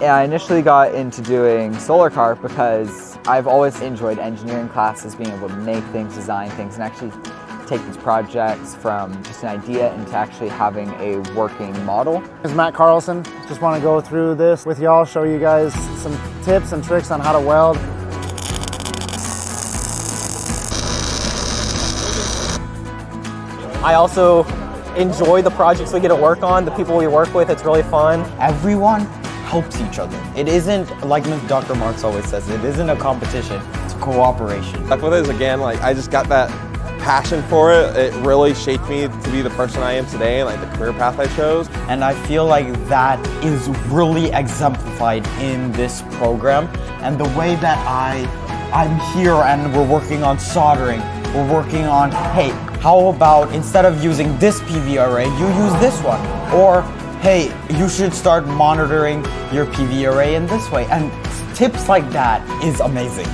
I initially got into doing solar car because I've always enjoyed engineering classes, being able to make things, design things, and actually take these projects from just an idea into actually having a working model. This is Matt Carlson. Just want to go through this with y'all, show you guys some tips and tricks on how to weld. I also enjoy the projects we get to work on, the people we work with, it's really fun. Everyone helps each other. It isn't, like Dr. Marks always says, it isn't a competition, it's a cooperation. Like with this again, like I just got that passion for it. It really shaped me to be the person I am today, and like the career path I chose. And I feel like that is really exemplified in this program. And the way that I'm here and we're working on soldering, we're working on, hey, how about instead of using this PV array, you use this one? Or, hey, you should start monitoring your PV array in this way. And tips like that is amazing.